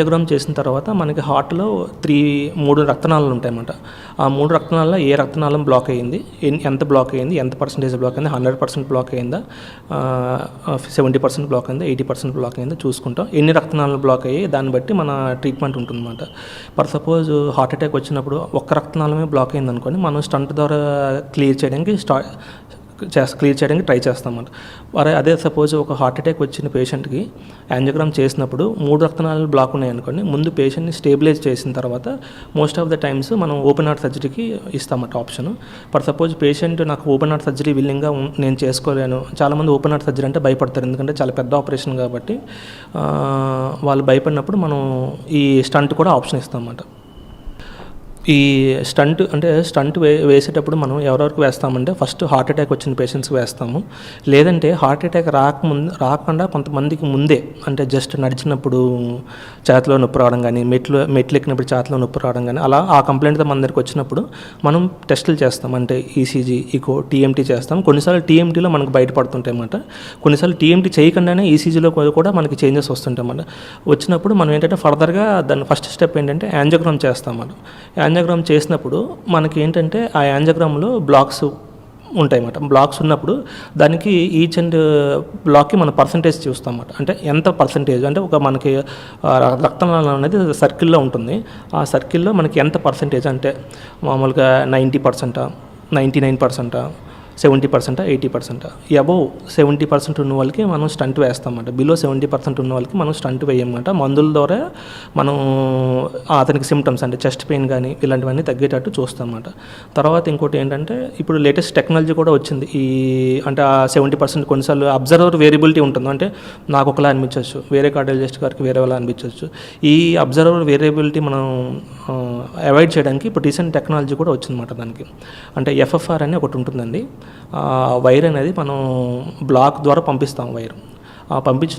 Angiogram చేసిన తర్వాత మనకి హార్ట్లో 3 రక్తనాళాలు ఉంటాయన్నమాట. ఆ 3 రక్తనాళాల్లో ఏ రక్తనాళం బ్లాక్ అయ్యింది, ఎంత బ్లాక్ అయ్యింది, ఎంత పర్సెంటేజ్ బ్లాక్ అయింది, 100% బ్లాక్ అయిందా, 70% బ్లాక్ అయిందా, 80% బ్లాక్ అయిందా చూసుకుంటాం. ఎన్ని రక్తనాళాలు బ్లాక్ అయ్యి దాన్ని బట్టి మన ట్రీట్మెంట్ ఉంటుందన్నమాట. ఫర్ సపోజ్ హార్ట్ అటాక్ వచ్చినప్పుడు ఒక్క రక్తనాళమే బ్లాక్ అయింది అనుకోండి, మనం స్టంట్ ద్వారా క్లియర్ చేయడానికి ట్రై చేస్తామన్నమాట. అదే సపోజ్ ఒక హార్ట్ అటాక్ వచ్చిన పేషెంట్కి యాంజియోగ్రామ్ చేసినప్పుడు 3 రక్తనాళాలు బ్లాక్ ఉన్నాయనుకోండి, ముందు పేషెంట్ని స్టేబిలైజ్ చేసిన తర్వాత మోస్ట్ ఆఫ్ ద టైమ్స్ మనం ఓపెన్ హార్ట్ సర్జరీకి ఇస్తామన్నమాట ఆప్షన్. ఫర్ సపోజ్ పేషెంట్ నాకు ఓపెన్ హార్ట్ సర్జరీ విల్లింగ్గా నేను చేసుకోలేను, చాలామంది ఓపెన్ హార్ట్ సర్జరీ అంటే భయపడతారు, ఎందుకంటే చాలా పెద్ద ఆపరేషన్ కాబట్టి. వాళ్ళు భయపడినప్పుడు మనం ఈ స్టంట్ కూడా ఆప్షన్ ఇస్తామన్నమాట. ఈ స్టంట్ వేసేటప్పుడు మనం ఎవరెవరికి వేస్తామంటే ఫస్ట్ హార్ట్ అటాక్ వచ్చిన పేషెంట్స్కి వేస్తాము. లేదంటే హార్ట్ అటాక్ రాకుండా కొంతమందికి ముందే, అంటే జస్ట్ నడిచినప్పుడు చేతిలో నొప్పి రావడం కానీ, మెట్లు ఎక్కినప్పుడు చేతిలో నొప్పి రావడం కానీ, అలా ఆ కంప్లైంట్తో మన దగ్గరికి వచ్చినప్పుడు మనం టెస్టులు చేస్తాం. అంటే ఈసీజీ, ఈకో, టీఎంటీ చేస్తాం. కొన్నిసార్లు టీఎంటీలో మనకు బయటపడుతుంటాయి అన్నమాట. కొన్నిసార్లు టీఎంటీ చేయకుండానే ఈసీజీలో కూడా మనకి చేంజెస్ వస్తుంటాయి అన్నమాట. వచ్చినప్పుడు మనం ఏంటంటే ఫర్దర్గా దాని ఫస్ట్ స్టెప్ ఏంటంటే యాంజియోగ్రామ్ చేస్తాం. మనం యాంజియోగ్రామ్ చేసినప్పుడు మనకి ఏంటంటే ఆ యాంజియోగ్రామ్లో బ్లాక్స్ ఉంటాయన్నమాట. బ్లాక్స్ ఉన్నప్పుడు దానికి ఈచ్ అండ్ బ్లాక్కి మన పర్సంటేజ్ చూస్తాం అన్నమాట. అంటే ఎంత పర్సంటేజ్ అంటే ఒక మనకి రక్తనాళం అనేది సర్కిల్లో ఉంటుంది. ఆ సర్కిల్లో మనకి ఎంత పర్సంటేజ్ అంటే మామూలుగా 90%, 99%, 70%, 80%. అబోవ్ 70% ఉన్న వాళ్ళకి మనం స్టంట్ వేస్తామన్నమాట. బిలో 70% ఉన్న వాళ్ళకి మనం స్టంట్ వేయమన్నమాట. మందుల ద్వారా మనం అతనికి సిమ్టమ్స్ అంటే చెస్ట్ పెయిన్ కానీ ఇలాంటివన్నీ తగ్గేటట్టు చూస్తామన్నమాట. తర్వాత ఇంకోటి ఏంటంటే ఇప్పుడు లేటెస్ట్ టెక్నాలజీ కూడా వచ్చింది. అంటే ఆ 70% కొన్నిసార్లు అబ్జర్వర్ వేరియబిలిటీ ఉంటుంది. అంటే నాకు ఒకలా అనిపించవచ్చు, వేరే కార్డియాలజిస్ట్ గారికి వేరేలా అనిపించవచ్చు. ఈ అబ్జర్వర్ వేరియబిలిటీ మనం అవాయిడ్ చేయడానికి ఇప్పుడు రీసెంట్ టెక్నాలజీ కూడా వచ్చిందన్నమాట. దానికి అంటే ఎఫ్ఎఫ్ఆర్ అని ఒకటి ఉంటుందండి. వైర్ అనేది మనం బ్లాక్ ద్వారా పంపిస్తాం. వైర్ పంపించిన